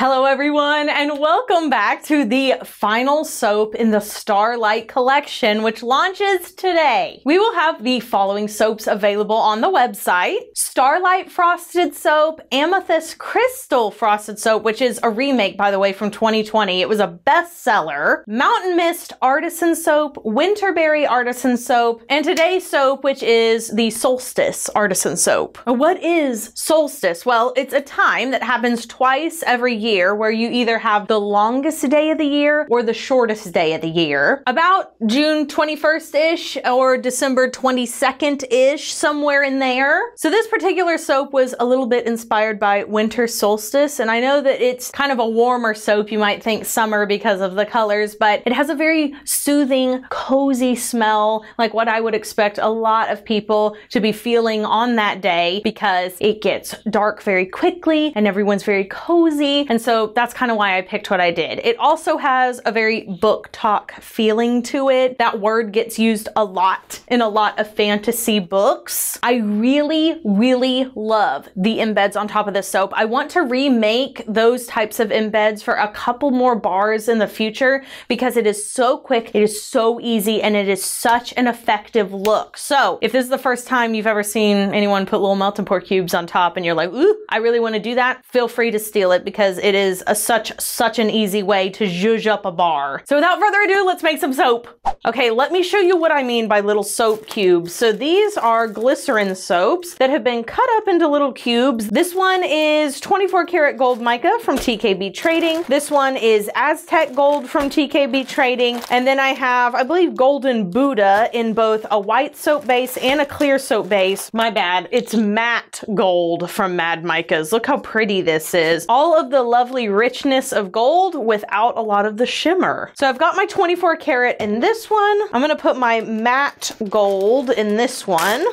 Hello everyone, and welcome back to the final soap in the Starlight collection, which launches today. We will have the following soaps available on the website: Starlight Frosted Soap, Amethyst Crystal Frosted Soap, which is a remake, by the way, from 2020. It was a bestseller. Mountain Mist Artisan Soap, Winterberry Artisan Soap, and today's soap, which is the Solstice Artisan Soap. What is solstice? Well, it's a time that happens twice every year where you either have the longest day of the year or the shortest day of the year. About June 21st-ish or December 22nd-ish, somewhere in there. So this particular soap was a little bit inspired by winter solstice, and I know that it's kind of a warmer soap. You might think summer because of the colors, but it has a very soothing, cozy smell, like what I would expect a lot of people to be feeling on that day, because it gets dark very quickly and everyone's very cozy. And so that's kind of why I picked what I did. It also has a very book talk feeling to it. That word gets used a lot in a lot of fantasy books. I really, really love the embeds on top of this soap. I want to remake those types of embeds for a couple more bars in the future because it is so quick, it is so easy, and it is such an effective look. So if this is the first time you've ever seen anyone put little melt and pour cubes on top and you're like, ooh, I really want to do that, feel free to steal it because it is such an easy way to zhuzh up a bar. So without further ado, let's make some soap. Okay, let me show you what I mean by little soap cubes. So these are glycerin soaps that have been cut up into little cubes. This one is 24 karat gold mica from TKB Trading. This one is Aztec Gold from TKB Trading. And then I have, I believe, Golden Buddha in both a white soap base and a clear soap base. My bad, it's matte gold from Mad Micas. Look how pretty this is. All of the lovely richness of gold without a lot of the shimmer. So I've got my 24 karat in this one. I'm gonna put my matte gold in this one,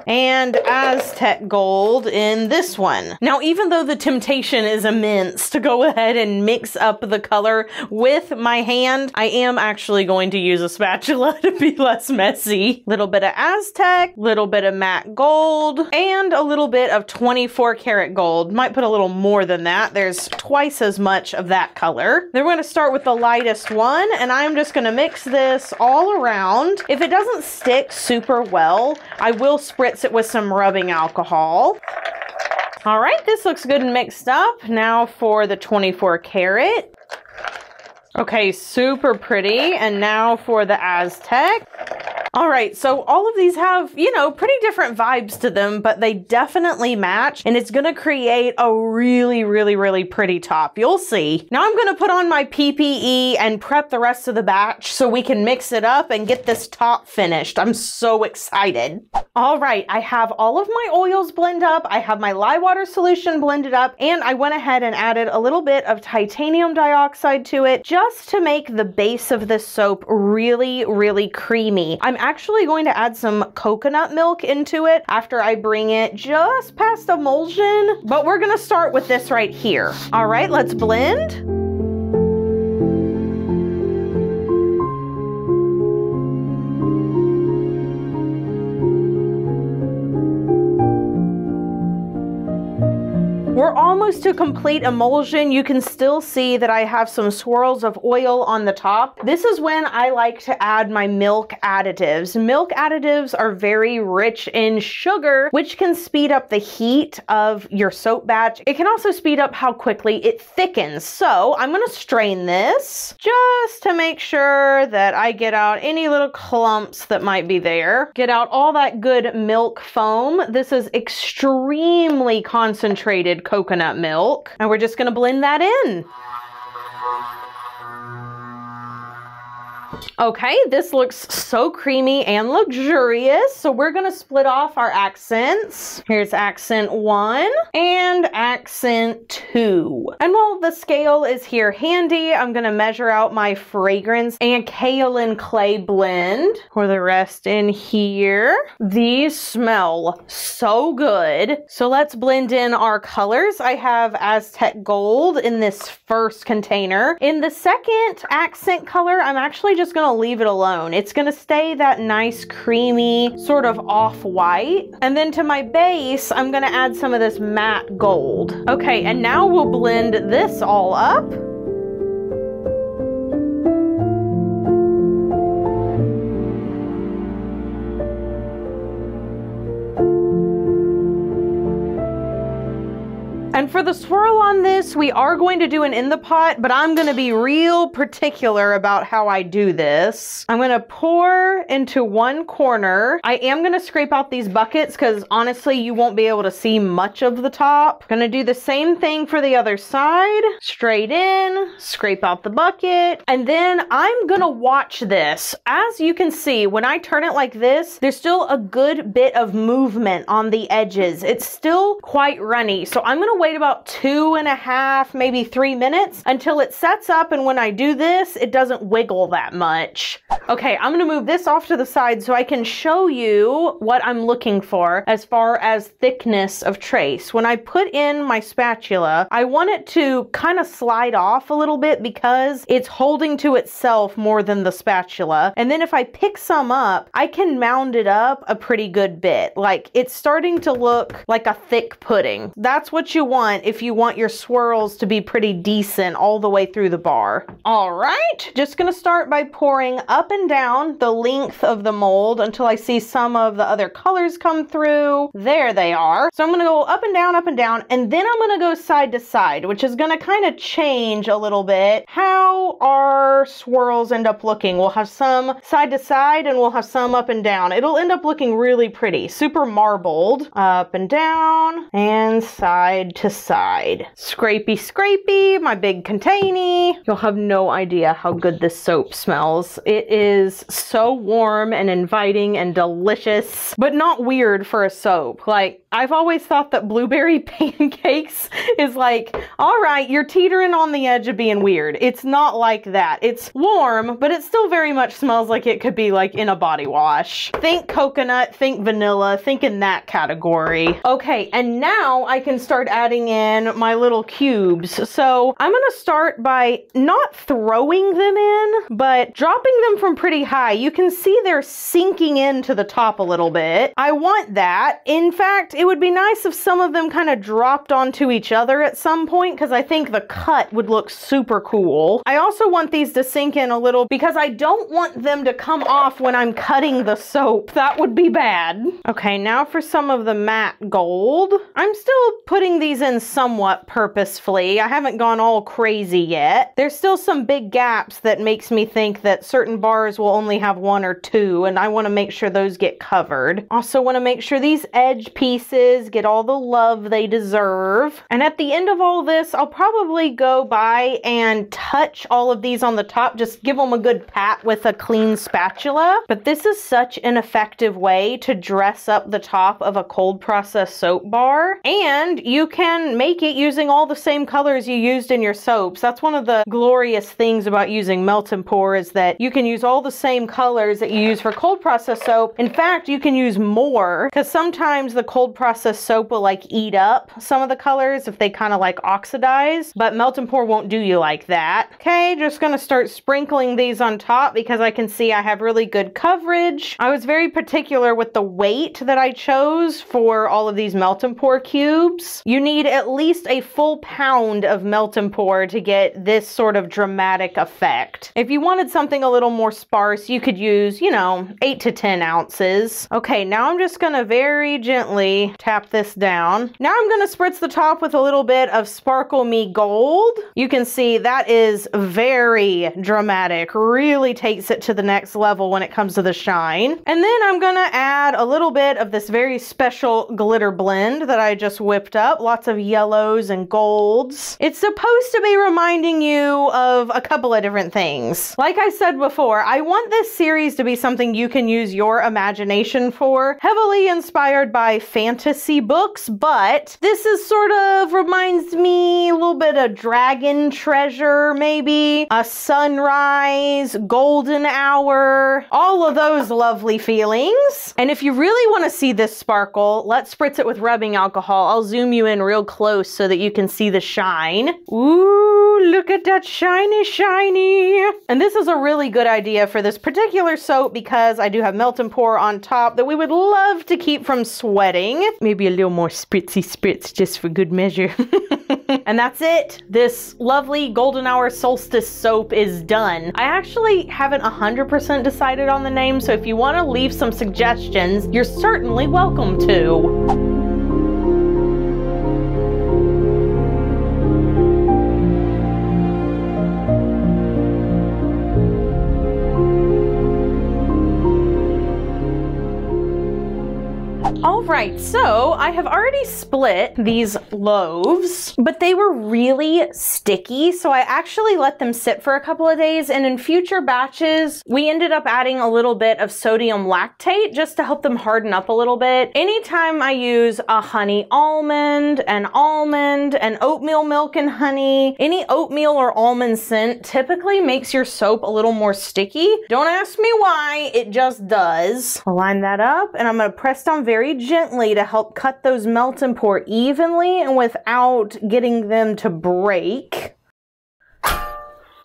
and Aztec Gold in this one. Now, even though the temptation is immense to go ahead and mix up the color with my hand, I am actually going to use a spatula to be less messy. Little bit of Aztec, little bit of matte gold, and a little bit of 24 karat gold. Might put a little more than that. There's twice as much of that color. Then we're gonna start with the lightest one, and I'm just gonna mix this all around. If it doesn't stick super well, I will spritz it with some rubbing alcohol. All right, this looks good and mixed up. Now for the 24 karat. Okay, super pretty. And now for the Aztec. All right, so all of these have, you know, pretty different vibes to them, but they definitely match, and it's gonna create a really, really, really pretty top. You'll see. Now I'm gonna put on my PPE and prep the rest of the batch so we can mix it up and get this top finished. I'm so excited. All right, I have all of my oils blended up. I have my lye water solution blended up, and I went ahead and added a little bit of titanium dioxide to it just to make the base of this soap really, really creamy. I'm actually going to add some coconut milk into it after I bring it just past emulsion, but we're gonna start with this right here. All right, let's blend. We're almost to complete emulsion. You can still see that I have some swirls of oil on the top. This is when I like to add my milk additives. Milk additives are very rich in sugar, which can speed up the heat of your soap batch. It can also speed up how quickly it thickens. So I'm gonna strain this just to make sure that I get out any little clumps that might be there. Get out all that good milk foam. This is extremely concentrated coconut milk, and we're just gonna blend that in. Okay, this looks so creamy and luxurious. So we're gonna split off our accents. Here's accent 1 and accent 2. And while the scale is here handy, I'm gonna measure out my fragrance and kaolin clay blend. Pour the rest in here. These smell so good. So let's blend in our colors. I have Aztec Gold in this first container. In the second accent color, I'm actually just gonna gonna leave it alone. It's gonna stay that nice creamy sort of off-white. And then to my base, I'm gonna add some of this matte gold. Okay, and now we'll blend this all up. And for the swirl on this, we are going to do an in the pot, but I'm going to be real particular about how I do this. I'm going to pour into one corner. I am going to scrape out these buckets because honestly, you won't be able to see much of the top. Going to do the same thing for the other side. Straight in, scrape out the bucket. And then I'm going to watch this. As you can see, when I turn it like this, there's still a good bit of movement on the edges. It's still quite runny. So I'm going to wait about 2.5, maybe 3 minutes until it sets up, and when I do this, it doesn't wiggle that much. Okay, I'm gonna move this off to the side so I can show you what I'm looking for as far as thickness of trace. When I put in my spatula, I want it to kind of slide off a little bit because it's holding to itself more than the spatula. And then if I pick some up, I can mound it up a pretty good bit. Like, it's starting to look like a thick pudding. That's what you want if you want your swirls to be pretty decent all the way through the bar. All right, just gonna start by pouring up and down the length of the mold until I see some of the other colors come through. There they are. So I'm gonna go up and down, and then I'm gonna go side to side, which is gonna kind of change a little bit how our swirls end up looking. We'll have some side to side and we'll have some up and down. It'll end up looking really pretty, super marbled, up and down and side to side. Scrapey, scrapey, my big containy. You'll have no idea how good this soap smells. It is so warm and inviting and delicious, but not weird for a soap. Like, I've always thought that blueberry pancakes is like, all right, you're teetering on the edge of being weird. It's not like that. It's warm, but it still very much smells like it could be like in a body wash. Think coconut, think vanilla, think in that category. Okay, and now I can start adding in my little cubes. So I'm gonna start by not throwing them in, but dropping them from pretty high. You can see they're sinking into the top a little bit. I want that. In fact, it would be nice if some of them kind of dropped onto each other at some point because I think the cut would look super cool. I also want these to sink in a little because I don't want them to come off when I'm cutting the soap. That would be bad. Okay, now for some of the matte gold. I'm still putting these in somewhat purposefully. I haven't gone all crazy yet. There's still some big gaps that makes me think that certain bars will only have 1 or 2, and I want to make sure those get covered. Also want to make sure these edge pieces get all the love they deserve. And at the end of all this, I'll probably go by and touch all of these on the top, just give them a good pat with a clean spatula. But this is such an effective way to dress up the top of a cold process soap bar, and you can make it using all the same colors you used in your soaps. That's one of the glorious things about using melt and pour, is that you can use all the same colors that you use for cold process soap. In fact, you can use more because sometimes the cold process soap will like eat up some of the colors if they kind of like oxidize, but melt and pour won't do you like that. Okay, just gonna start sprinkling these on top because I can see I have really good coverage. I was very particular with the weight that I chose for all of these melt and pour cubes. You need at least a full pound of melt and pour to get this sort of dramatic effect. If you wanted something a little more sparse, you could use, you know, 8 to 10 ounces. Okay, now I'm just gonna very gently tap this down. Now I'm gonna spritz the top with a little bit of Sparkle Me Gold. You can see that is very dramatic, really takes it to the next level when it comes to the shine. And then I'm gonna add a little bit of this very special glitter blend that I just whipped up. Lots of yellows and golds. It's supposed to be reminding you of a couple of different things. Like I said before, I want this series to be something you can use your imagination for. Heavily inspired by fantasy books, but this is sort of reminds me a little bit of Dragon Treasure, maybe a sunrise, golden hour, all of those lovely feelings. And if you really want to see this sparkle, let's spritz it with rubbing alcohol. I'll zoom you in real close so that you can see the shine. Ooh, Ooh, look at that shiny. And this is a really good idea for this particular soap because I do have melt and pour on top that we would love to keep from sweating. Maybe a little more spritzy spritz just for good measure. And that's it. This lovely golden hour solstice soap is done. I actually haven't 100% decided on the name, so if you want to leave some suggestions, you're certainly welcome to. Alright, so I have already split these loaves, but they were really sticky, so I actually let them sit for a couple of days, and in future batches, we ended up adding a little bit of sodium lactate just to help them harden up a little bit. Anytime I use a honey almond, an oatmeal milk and honey, any oatmeal or almond scent typically makes your soap a little more sticky. Don't ask me why, it just does. I'll line that up, and I'm going to press down very gently to help cut those melt and pour evenly and without getting them to break.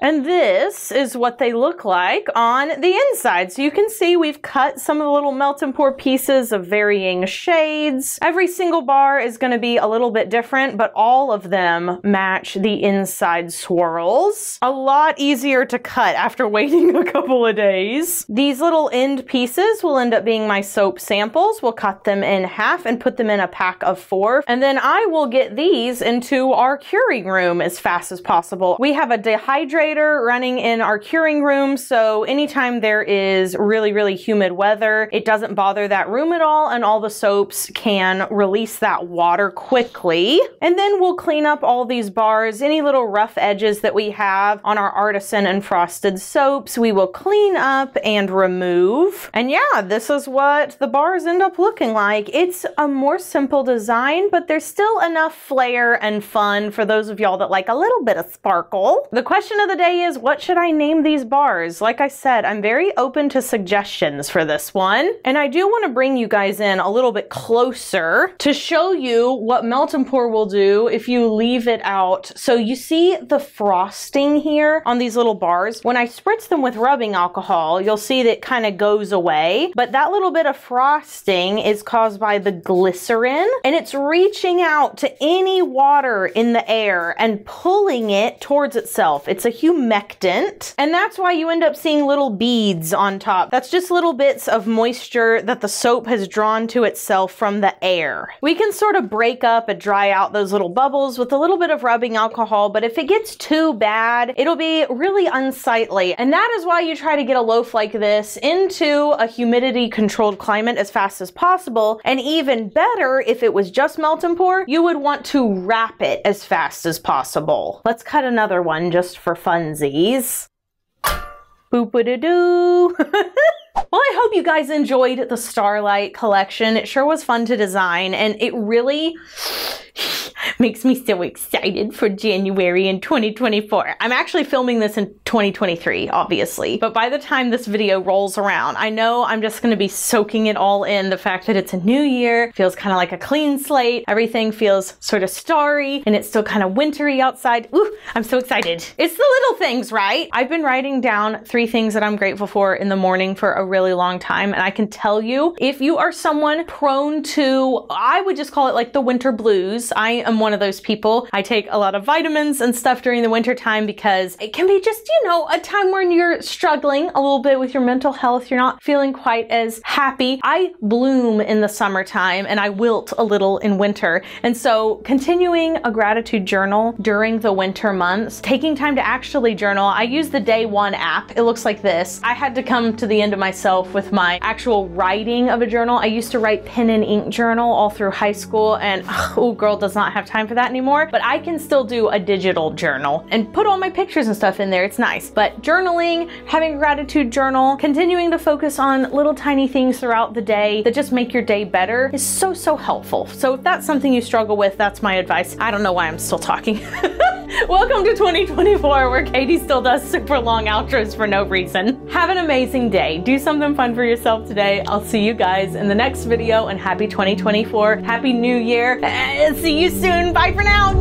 And this is what they look like on the inside. So you can see we've cut some of the little melt and pour pieces of varying shades. Every single bar is going to be a little bit different, but all of them match the inside swirls. A lot easier to cut after waiting a couple of days. These little end pieces will end up being my soap samples. We'll cut them in half and put them in a pack of 4. And then I will get these into our curing room as fast as possible. We have a dehydrator running in our curing room, so anytime there is really humid weather, it doesn't bother that room at all, and all the soaps can release that water quickly. And then we'll clean up all these bars, any little rough edges that we have on our artisan and frosted soaps, we will clean up and remove. And yeah, this is what the bars end up looking like. It's a more simple design, but there's still enough flair and fun for those of y'all that like a little bit of sparkle. The question of the day is, what should I name these bars? Like I said, I'm very open to suggestions for this one. And I do want to bring you guys in a little bit closer to show you what melt and pour will do if you leave it out. So you see the frosting here on these little bars? When I spritz them with rubbing alcohol, you'll see that it kind of goes away. But that little bit of frosting is caused by the glycerin, and it's reaching out to any water in the air and pulling it towards itself. It's a humectant, and that's why you end up seeing little beads on top. That's just little bits of moisture that the soap has drawn to itself from the air. We can sort of break up and dry out those little bubbles with a little bit of rubbing alcohol, but if it gets too bad, it'll be really unsightly. And that is why you try to get a loaf like this into a humidity controlled climate as fast as possible. And even better, if it was just melt and pour, you would want to wrap it as fast as possible. Let's cut another one just for funsies. Boop-a-da-doo. Well, I hope you guys enjoyed the Starlight collection. It sure was fun to design, and it really makes me so excited for January in 2024. I'm actually filming this in 2023, obviously, but by the time this video rolls around, I know I'm just going to be soaking it all in. The fact that it's a new year feels kind of like a clean slate. Everything feels sort of starry, and it's still kind of wintry outside. Ooh, I'm so excited. It's the little things, right? I've been writing down 3 things that I'm grateful for in the morning for a really long time, and I can tell you, if you are someone prone to, I would just call it like the winter blues. I am one of those people. I take a lot of vitamins and stuff during the winter time because it can be just, you know, a time when you're struggling a little bit with your mental health. You're not feeling quite as happy. I bloom in the summertime and I wilt a little in winter. And so continuing a gratitude journal during the winter months, taking time to actually journal. I use the Day One app. It looks like this. I had to come to the end of myself with my actual writing of a journal. I used to write pen and ink journal all through high school, and oh girl does not have time for that anymore, but I can still do a digital journal and put all my pictures and stuff in there. It's nice. But journaling, having a gratitude journal, continuing to focus on little tiny things throughout the day that just make your day better is so, so helpful. So if that's something you struggle with, that's my advice. I don't know why I'm still talking. Welcome to 2024, where Katie still does super long outros for no reason. Have an amazing day. Do something fun for yourself today. I'll see you guys in the next video, and happy 2024. Happy New Year. See you soon. Bye for now.